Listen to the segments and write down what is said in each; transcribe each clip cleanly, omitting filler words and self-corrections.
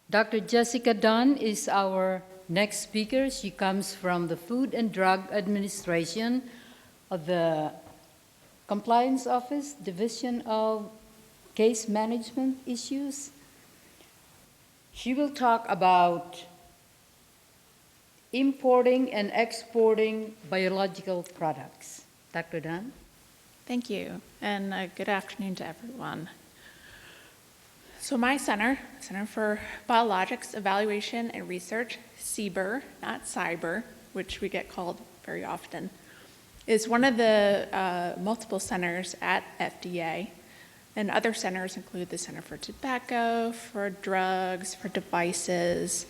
Dr. Jessica Dunn is our next speaker. She comes from the Food and Drug Administration of the Compliance Office, Division of Case Management Issues. She will talk about importing and exporting biological products. Dr. Dunn? Thank you, and good afternoon to everyone. So my Center for Biologics Evaluation and Research, CBER, not CyBER, which we get called very often, is one of the multiple centers at FDA, and other centers include the Center for Tobacco, for Drugs, for Devices,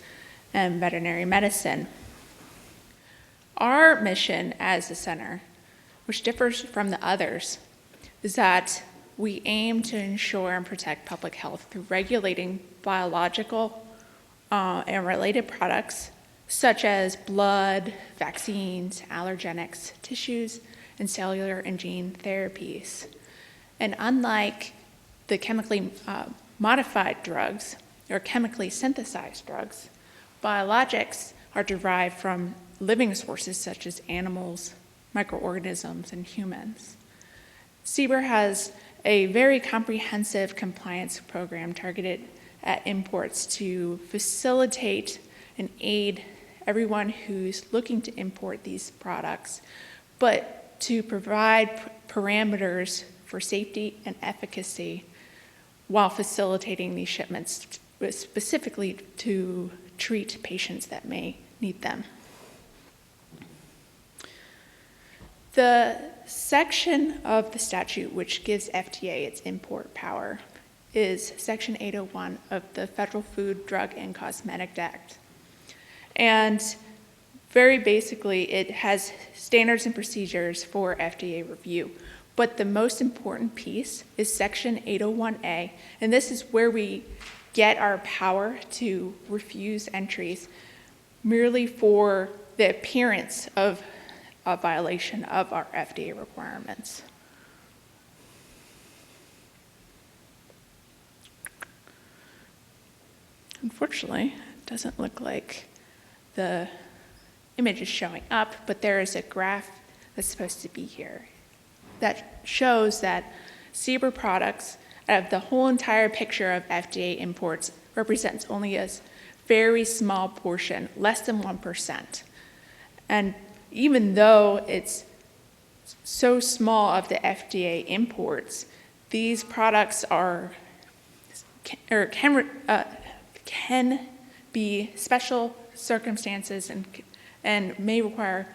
and Veterinary Medicine. Our mission as a center, which differs from the others, is that we aim to ensure and protect public health through regulating biological and related products such as blood, vaccines, allergenics, tissues, and cellular and gene therapies. And unlike the chemically modified drugs or chemically synthesized drugs, biologics are derived from living sources such as animals, microorganisms, and humans. CBER has a very comprehensive compliance program targeted at imports to facilitate and aid everyone who's looking to import these products, but to provide parameters for safety and efficacy while facilitating these shipments specifically to treat patients that may need them. The section of the statute which gives FDA its import power is Section 801 of the Federal Food, Drug, and Cosmetic Act. And very basically, it has standards and procedures for FDA review. But the most important piece is Section 801A, and this is where we get our power to refuse entries merely for the appearance of a violation of our FDA requirements. Unfortunately, it doesn't look like the image is showing up, but there is a graph that's supposed to be here that shows that CBER products, out of the whole entire picture of FDA imports, represents only a very small portion, less than 1%. And even though it's so small of the FDA imports, these products can be special circumstances and may require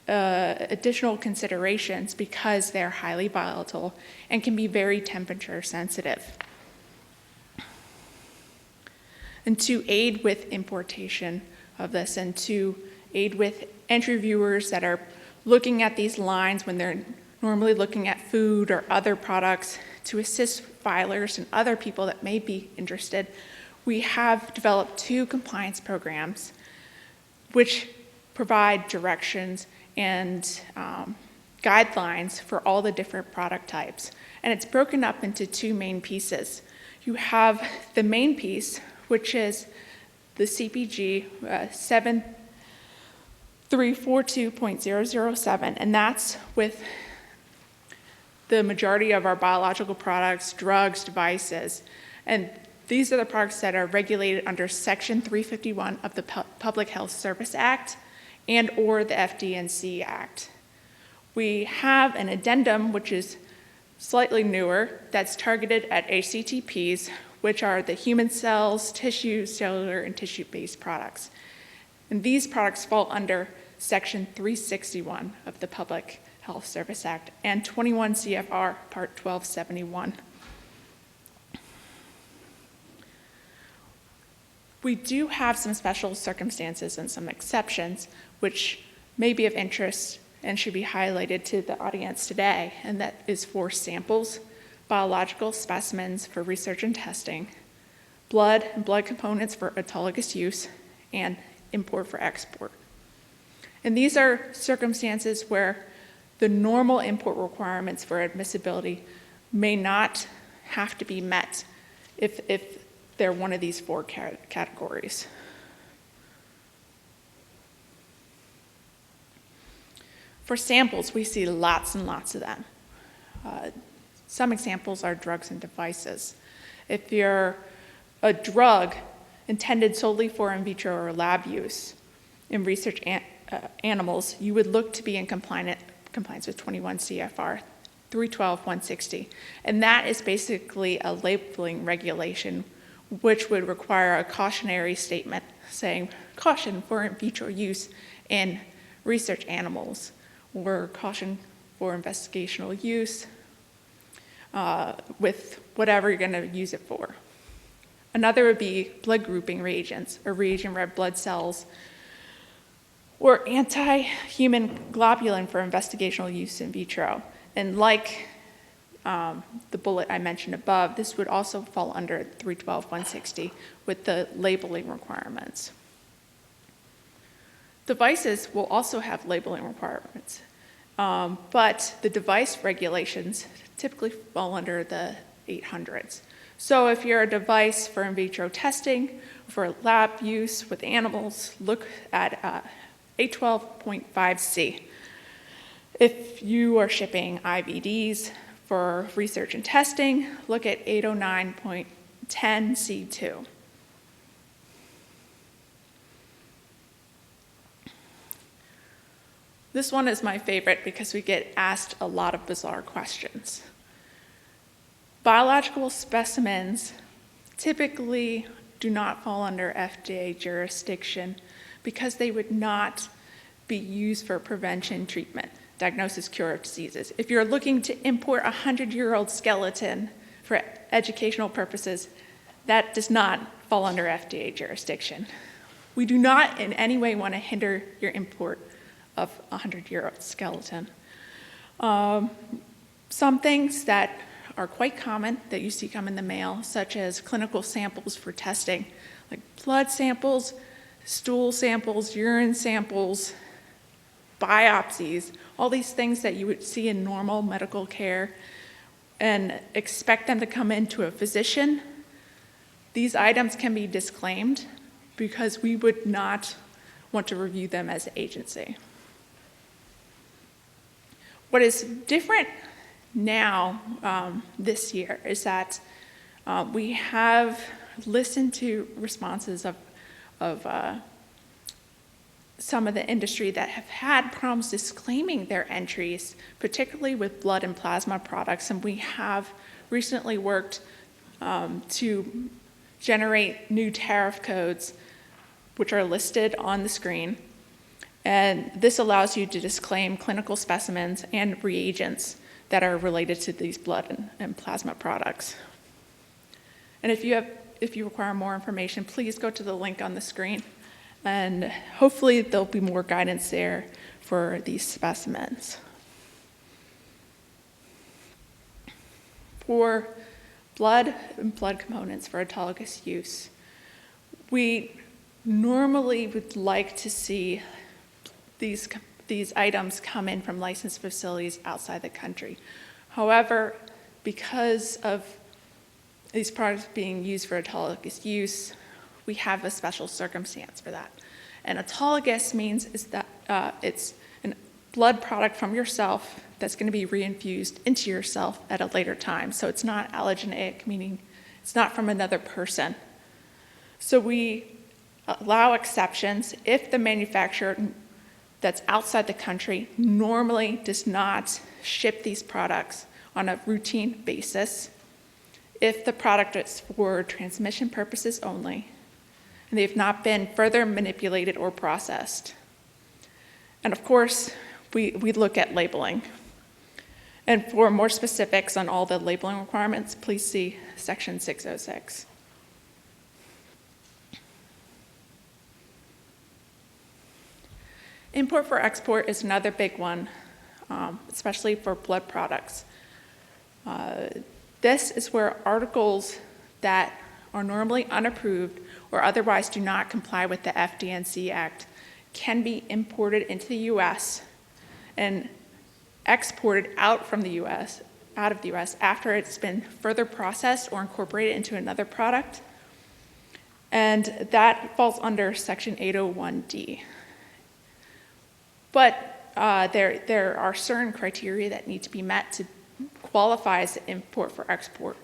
additional considerations because they're highly volatile and can be very temperature sensitive. And to aid with importation of this and to aid with entry viewers that are looking at these lines when they're normally looking at food or other products, to assist filers and other people that may be interested, we have developed 2 compliance programs which provide directions and guidelines for all the different product types. And it's broken up into 2 main pieces. You have the main piece, which is the CPG 7342.007, and that's with the majority of our biological products, drugs, devices. And these are the products that are regulated under Section 351 of the Public Health Service Act and or the FD&C Act. We have an addendum, which is slightly newer, that's targeted at HCTPs, which are the human cells, tissue, cellular, and tissue-based products. And these products fall under Section 361 of the Public Health Service Act and 21 CFR Part 1271. We do have some special circumstances and some exceptions which may be of interest and should be highlighted to the audience today, and that is for samples, biological specimens for research and testing, blood and blood components for autologous use, and import for export. And these are circumstances where the normal import requirements for admissibility may not have to be met if they're one of these four categories. For samples, we see lots and lots of them. Some examples are drugs and devices. If you're a drug intended solely for in vitro or lab use in research animals, you would look to be in compliance with 21 CFR 312-160. And that is basically a labeling regulation which would require a cautionary statement saying, caution for in vitro use in research animals, or caution for investigational use with whatever you're going to use it for. Another would be blood grouping reagents, or reagent red blood cells, or anti-human globulin for investigational use in vitro. And like the bullet I mentioned above, this would also fall under 312-160 with the labeling requirements. Devices will also have labeling requirements, but the device regulations typically fall under the 800s. So if you're a device for in vitro testing, for lab use with animals, look at 812.5C. If you are shipping IVDs for research and testing, look at 809.10C2. This one is my favorite because we get asked a lot of bizarre questions. Biological specimens typically do not fall under FDA jurisdiction because they would not be used for prevention, treatment, diagnosis, cure of diseases. If you're looking to import a 100-year-old skeleton for educational purposes, that does not fall under FDA jurisdiction. We do not in any way want to hinder your import of a 100-year-old skeleton. Some things that are quite common that you see come in the mail, such as clinical samples for testing, like blood samples, stool samples, urine samples, biopsies, all these things that you would see in normal medical care and expect them to come into a physician. These items can be disclaimed because we would not want to review them as an agency. What is different now this year is that we have listened to responses of some of the industry that have had problems disclaiming their entries, particularly with blood and plasma products, and we have recently worked to generate new tariff codes which are listed on the screen. And this allows you to disclaim clinical specimens and reagents that are related to these blood and plasma products. And if you require more information, please go to the link on the screen, and hopefully there'll be more guidance there for these specimens. For blood and blood components for autologous use, we normally would like to see these items come in from licensed facilities outside the country. However, because of these products being used for autologous use, we have a special circumstance for that. And autologous means is that it's a blood product from yourself that's going to be reinfused into yourself at a later time. So it's not allergenic, meaning it's not from another person. So we allow exceptions if the manufacturer that's outside the country normally does not ship these products on a routine basis, if the product is for transmission purposes only, and they've not been further manipulated or processed. And of course, we look at labeling. And for more specifics on all the labeling requirements, please see Section 606. Import for export is another big one, especially for blood products. This is where articles that are normally unapproved or otherwise do not comply with the FD&C Act can be imported into the U.S. and exported out of the U.S. after it's been further processed or incorporated into another product. And that falls under Section 801D. But there are certain criteria that need to be met to qualify as an import for export.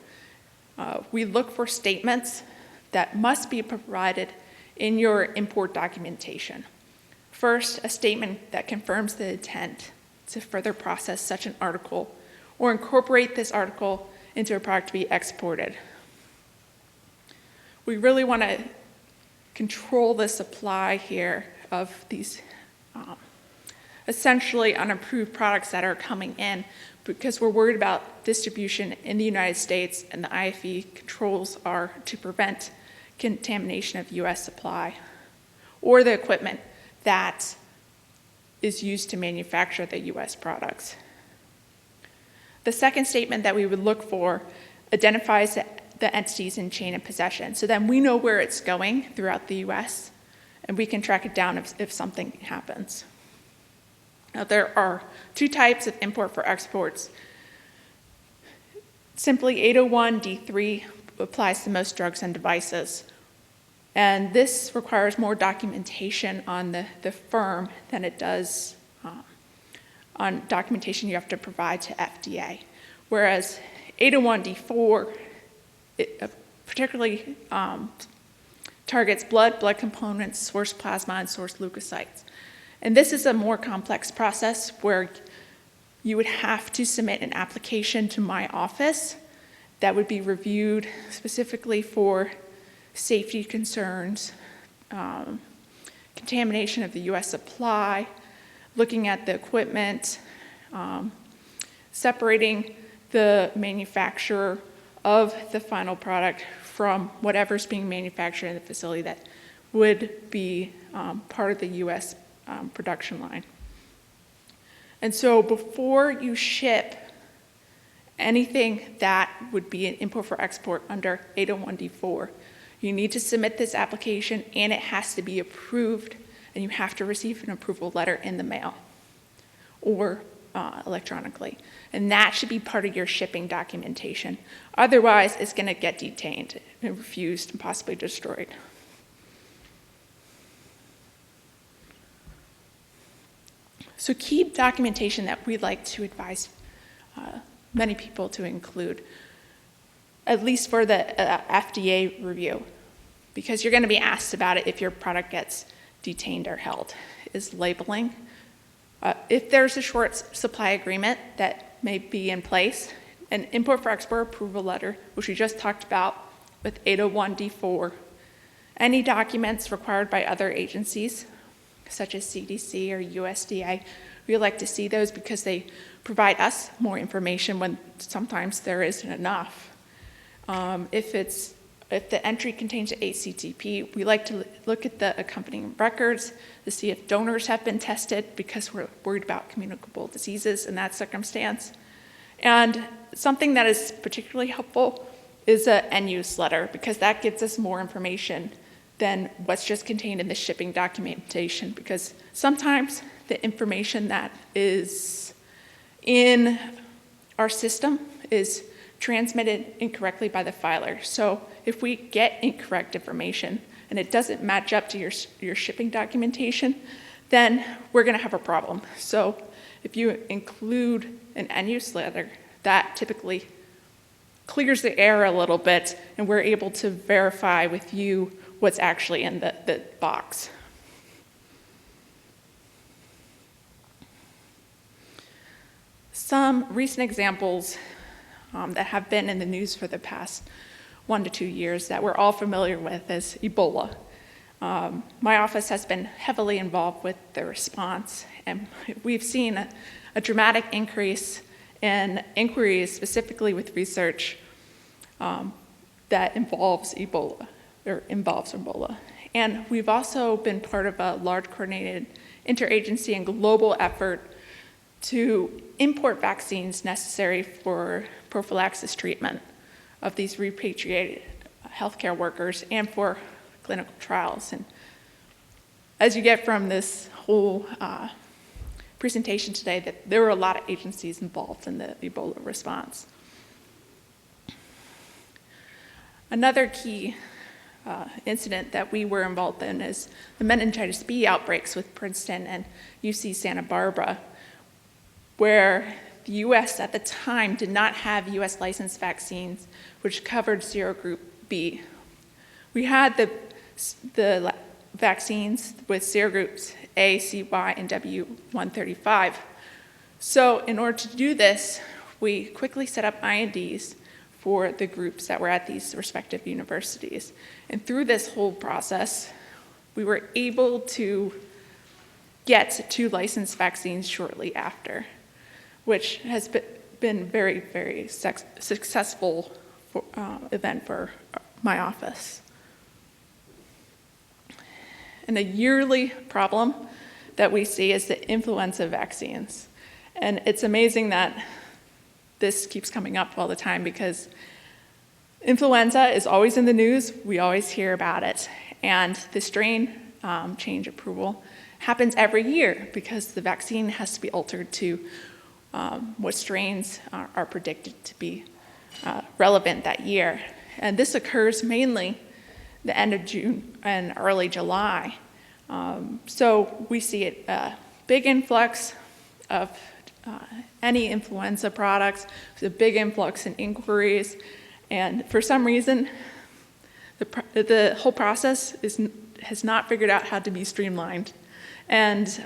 We look for statements that must be provided in your import documentation. First, a statement that confirms the intent to further process such an article or incorporate this article into a product to be exported. We really want to control the supply here of these essentially unapproved products that are coming in because we're worried about distribution in the United States, and the IFE controls are to prevent contamination of U.S. supply or the equipment that is used to manufacture the U.S. products. The second statement that we would look for identifies the entities in chain of possession. So then we know where it's going throughout the U.S., and we can track it down if something happens. Now, there are two types of import for exports. Simply 801D3 applies to most drugs and devices. And this requires more documentation on the firm than it does on documentation you have to provide to FDA. Whereas 801D4 particularly targets blood components, source plasma, and source leukocytes. And this is a more complex process where you would have to submit an application to my office that would be reviewed specifically for safety concerns, contamination of the U.S. supply, looking at the equipment, separating the manufacturer of the final product from whatever's being manufactured in the facility that would be part of the U.S. Production line. And so before you ship anything that would be an import for export under 801D4, you need to submit this application, and it has to be approved, and you have to receive an approval letter in the mail or electronically. And that should be part of your shipping documentation. Otherwise, it's going to get detained and refused and possibly destroyed. So key documentation that we'd like to advise many people to include, at least for the FDA review, because you're going to be asked about it if your product gets detained or held, is labeling. If there's a short supply agreement that may be in place, an import for export approval letter, which we just talked about with 801D4, any documents required by other agencies, such as CDC or USDA, we like to see those because they provide us more information when sometimes there isn't enough. If the entry contains HCTP, we like to look at the accompanying records to see if donors have been tested because we're worried about communicable diseases in that circumstance. And something that is particularly helpful is an end-use letter because that gives us more information than what's just contained in the shipping documentation, because sometimes the information that is in our system is transmitted incorrectly by the filer. So if we get incorrect information and it doesn't match up to your shipping documentation, then we're going to have a problem. So if you include an end-use letter, that typically clears the air a little bit, and we're able to verify with you what's actually in the box. Some recent examples that have been in the news for the past 1 to 2 years that we're all familiar with is Ebola. My office has been heavily involved with the response, and we've seen a dramatic increase in inquiries, specifically with research that involves Ebola. And we've also been part of a large coordinated interagency and global effort to import vaccines necessary for prophylaxis treatment of these repatriated healthcare workers and for clinical trials. And as you get from this whole presentation today, that there were a lot of agencies involved in the Ebola response. Another key incident that we were involved in is the Meningitis B outbreaks with Princeton and UC Santa Barbara, where the U.S. at the time did not have U.S. licensed vaccines which covered serogroup B. We had the vaccines with serogroups A, C, Y, and W135. So in order to do this, we quickly set up INDs for the groups that were at these respective universities. And through this whole process, we were able to get 2 licensed vaccines shortly after, which has been very, very successful event for my office. And a yearly problem that we see is the influenza vaccines. And it's amazing that this keeps coming up all the time because influenza is always in the news. We always hear about it. And the strain change approval happens every year because the vaccine has to be altered to what strains are predicted to be relevant that year. And this occurs mainly the end of June and early July. So we see a big influx of any influenza products, a big influx in inquiries, and for some reason, the whole process has not figured out how to be streamlined. And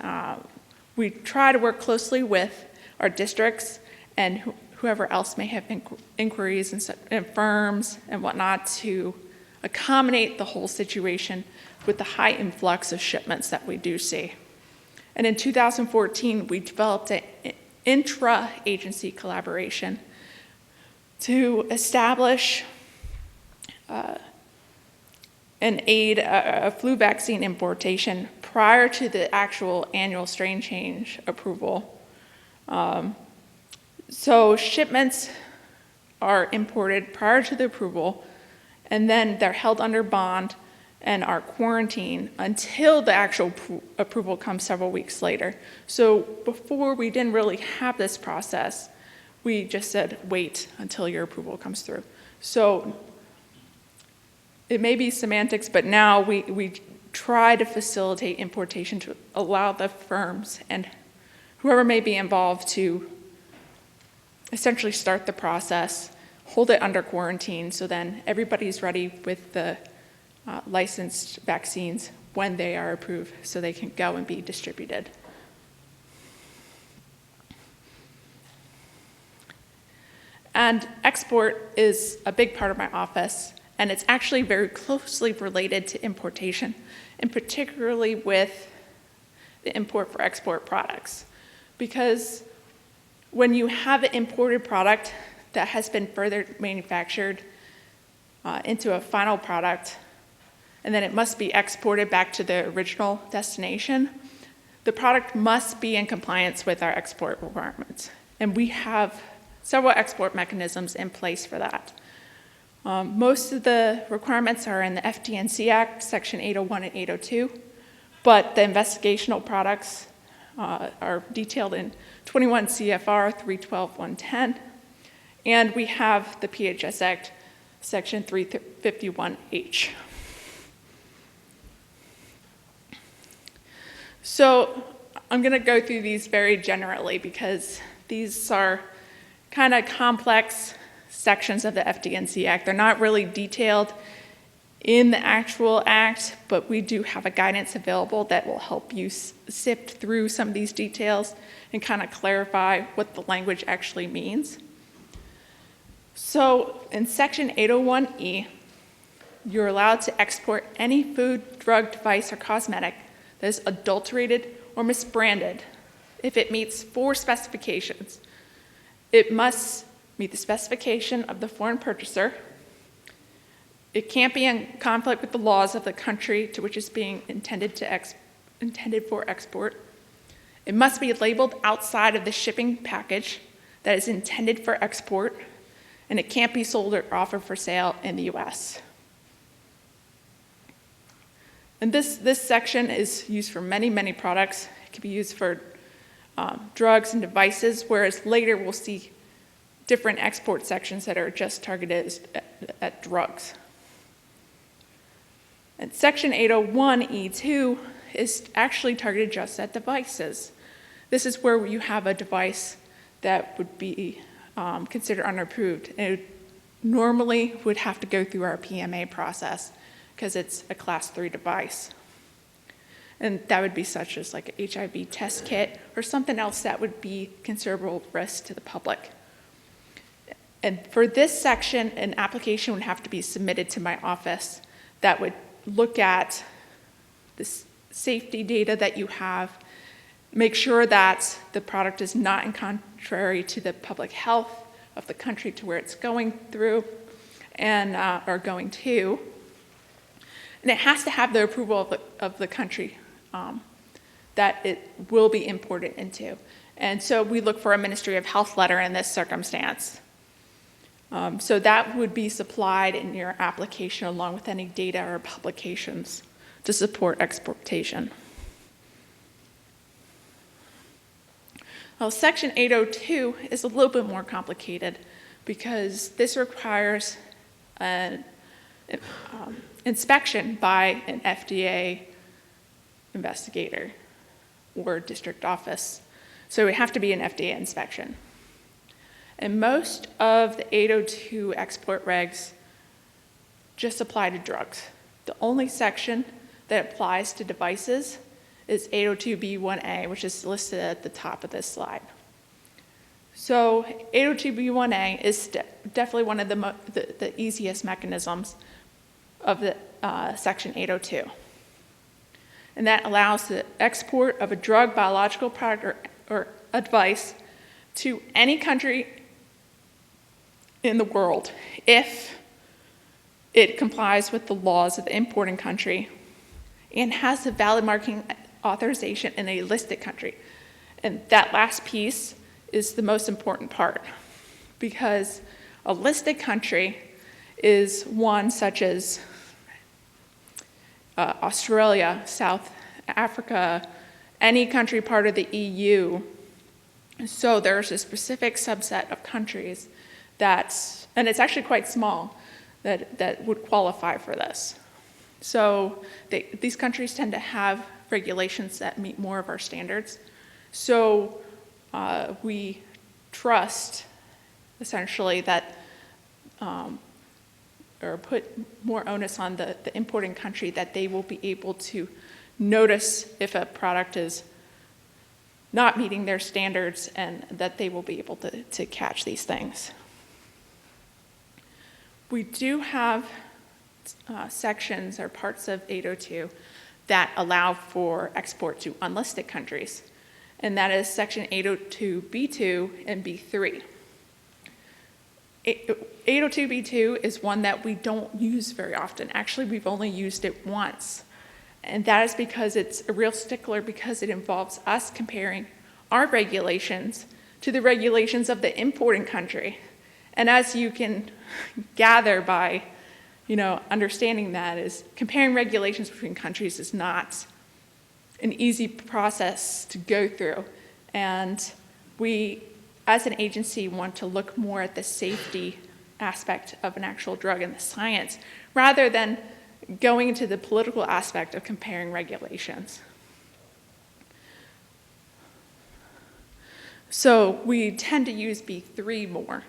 we try to work closely with our districts and whoever else may have inquiries and firms and whatnot to accommodate the whole situation with the high influx of shipments that we do see. And in 2014, we developed an intra-agency collaboration to establish and aid a flu vaccine importation prior to the actual annual strain change approval. So shipments are imported prior to the approval, and then they're held under bond and are quarantined until the actual approval comes several weeks later. So before, we didn't really have this process. We just said, wait until your approval comes through. So it may be semantics, but now we try to facilitate importation to allow the firms and whoever may be involved to essentially start the process, hold it under quarantine, so then everybody's ready with the licensed vaccines when they are approved so they can go and be distributed. And export is a big part of my office, and it's actually very closely related to importation, and particularly with the import for export products. Because when you have an imported product that has been further manufactured into a final product, and then it must be exported back to the original destination, the product must be in compliance with our export requirements. And we have several export mechanisms in place for that. Most of the requirements are in the FD&C Act, Section 801 and 802, but the investigational products are detailed in 21 CFR 312.110, and we have the PHS Act, Section 351H. So I'm going to go through these very generally because these are kind of complex sections of the FD&C Act. They're not really detailed in the actual act, but we do have a guidance available that will help you sift through some of these details and kind of clarify what the language actually means. So in Section 801E, you're allowed to export any food, drug, device, or cosmetic that is adulterated or misbranded if it meets 4 specifications. It must meet the specification of the foreign purchaser. It can't be in conflict with the laws of the country to which it's being intended for export. It must be labeled outside of the shipping package that is intended for export, and it can't be sold or offered for sale in the U.S. And this section is used for many, many products. It can be used for drugs and devices, whereas later we'll see different export sections that are just targeted at drugs. And Section 801E2 is actually targeted just at devices. This is where you have a device that would be considered unapproved. And it normally would have to go through our PMA process because it's a Class 3 device. And that would be such as like an HIV test kit or something else that would be considerable risk to the public. And for this section, an application would have to be submitted to my office that would look at the safety data that you have, make sure that the product is not in contrary to the public health of the country to where it's going through and or going to. And it has to have the approval of the country that it will be imported into. And so we look for a Ministry of Health letter in this circumstance. So that would be supplied in your application along with any data or publications to support exportation. Well, Section 802 is a little bit more complicated because this requires an inspection by an FDA investigator or district office. So it would have to be an FDA inspection. And most of the 802 export regs just apply to drugs. The only section that applies to devices is 802B1A, which is listed at the top of this slide. So 802B1A is definitely one of the easiest mechanisms of the Section 802. And that allows the export of a drug, biological product, or a device to any country in the world if it complies with the laws of the importing country and has a valid marketing authorization in a listed country. And that last piece is the most important part because a listed country is one such as Australia, South Africa, any country part of the EU. So there's a specific subset of countries that's, and it's actually quite small, that would qualify for this. So these countries tend to have regulations that meet more of our standards. So we trust, essentially, that or put more onus on the importing country that they will be able to notice if a product is not meeting their standards and that they will be able to catch these things. We do have sections or parts of 802 that allow for export to unlisted countries, and that is Section 802B2 and B3. 802B2 is one that we don't use very often. Actually, we've only used it once. And that is because it's a real stickler because it involves us comparing our regulations to the regulations of the importing country. And as you can gather by, understanding that is comparing regulations between countries is not an easy process to go through. And we, as an agency, want to look more at the safety aspect of an actual drug and the science, rather than going into the political aspect of comparing regulations. So we tend to use B3 more.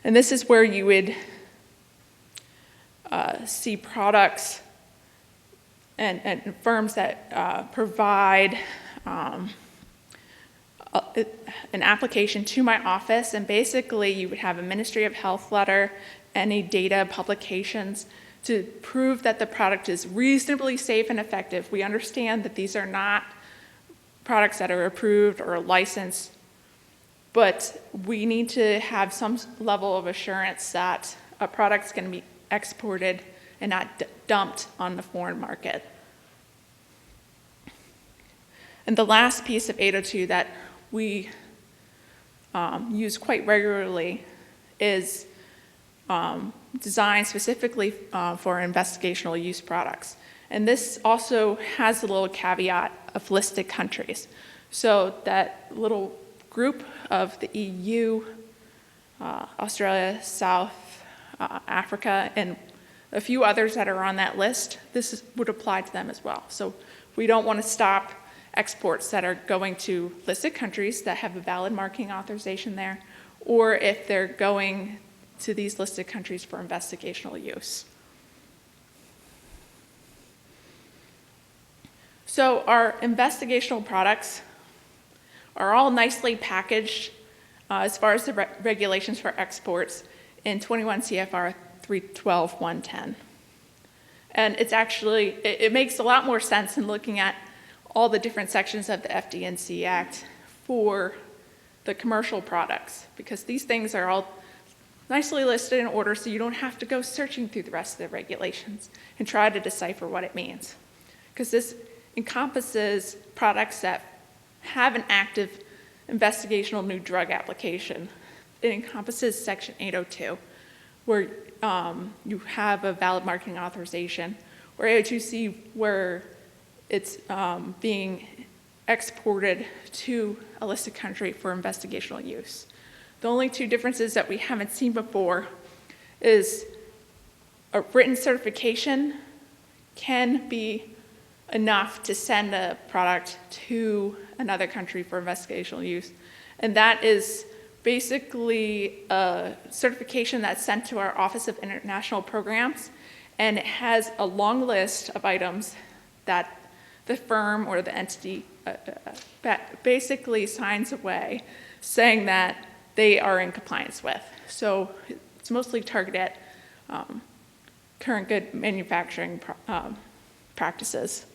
And this is where you would see products and firms that provide an application to my office, and basically you would have a Ministry of Health letter, any data, publications to prove that the product is reasonably safe and effective. We understand that these are not products that are approved or licensed, but we need to have some level of assurance that a product's going to be exported and not dumped on the foreign market. And the last piece of 802 that we use quite regularly is designed specifically for investigational use products. And this also has a little caveat of listed countries. So that little group of the EU, Australia, South Africa, and a few others that are on that list, would apply to them as well. So we don't want to stop exports that are going to listed countries that have a valid marketing authorization there, or if they're going to these listed countries for investigational use. So our investigational products are all nicely packaged as far as the regulations for exports in 21 CFR 312.110. And it's actually, it makes a lot more sense in looking at all the different sections of the FD&C Act for the commercial products, because these things are all nicely listed in order so you don't have to go searching through the rest of the regulations and try to decipher what it means. Because this encompasses products that have an active investigational new drug application. It encompasses Section 802, where you have a valid marketing authorization, or 802C, where it's being exported to a listed country for investigational use. The only two differences that we haven't seen before is a written certification can be enough to send a product to another country for investigational use. And that is basically a certification that's sent to our Office of International Programs, and it has a long list of items that the firm or the entity basically signs away, saying that they are in compliance with. So it's mostly targeted at current good manufacturing practices.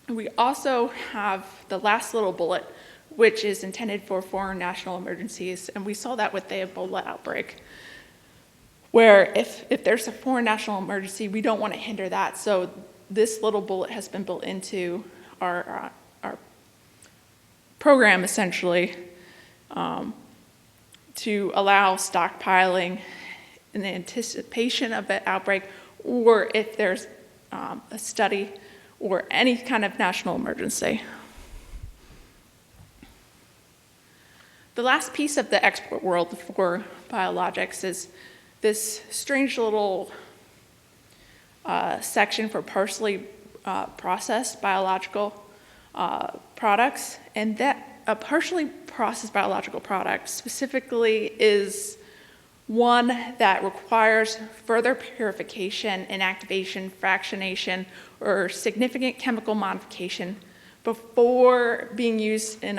We also have the last little bullet, which is intended for foreign national emergencies, and we saw that with the Ebola outbreak, where if there's a foreign national emergency, we don't want to hinder that. So this little bullet has been built into our program, essentially, to allow stockpiling in the anticipation of an outbreak, or if there's a study or any kind of national emergency. The last piece of the export world for biologics is this strange little section for partially processed biological products, and that a partially processed biological product specifically is one that requires further purification, inactivation, fractionation, or significant chemical modification before being used in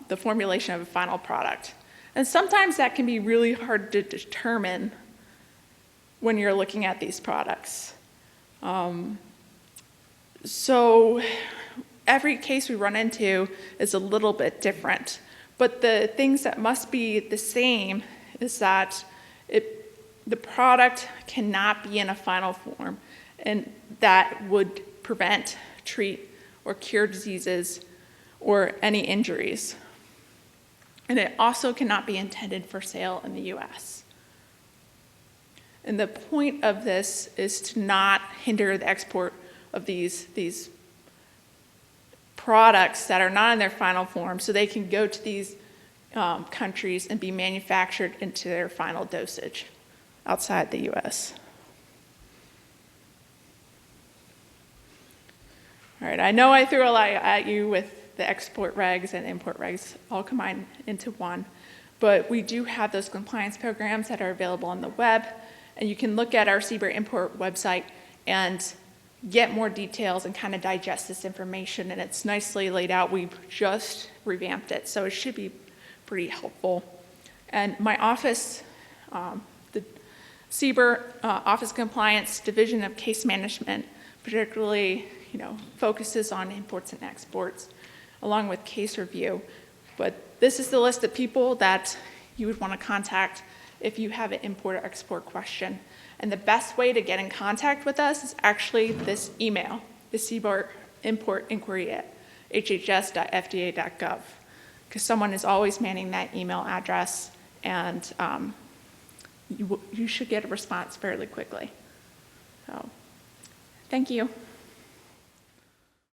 the formulation of a final product. And sometimes that can be really hard to determine when you're looking at these products. So every case we run into is a little bit different. But the things that must be the same is that the product cannot be in a final form, and that would prevent, treat, or cure diseases or any injuries. And it also cannot be intended for sale in the US. And the point of this is to not hinder the export of these products that are not in their final form, so they can go to these countries and be manufactured into their final dosage outside the US. All right, I know I threw a lot at you with the export regs and import regs all combined into one, but we do have those compliance programs that are available on the web, and you can look at our CBER Import website and get more details and kind of digest this information, and it's nicely laid out. We've just revamped it, so it should be pretty helpful. And my office, the CBER Office Compliance Division of Case Management, particularly focuses on imports and exports, along with case review. But this is the list of people that you would want to contact if you have an import or export question. And the best way to get in contact with us is actually this email, the CBER Import Inquiry at hhs.fda.gov, because someone is always manning that email address, and you should get a response fairly quickly. So, thank you.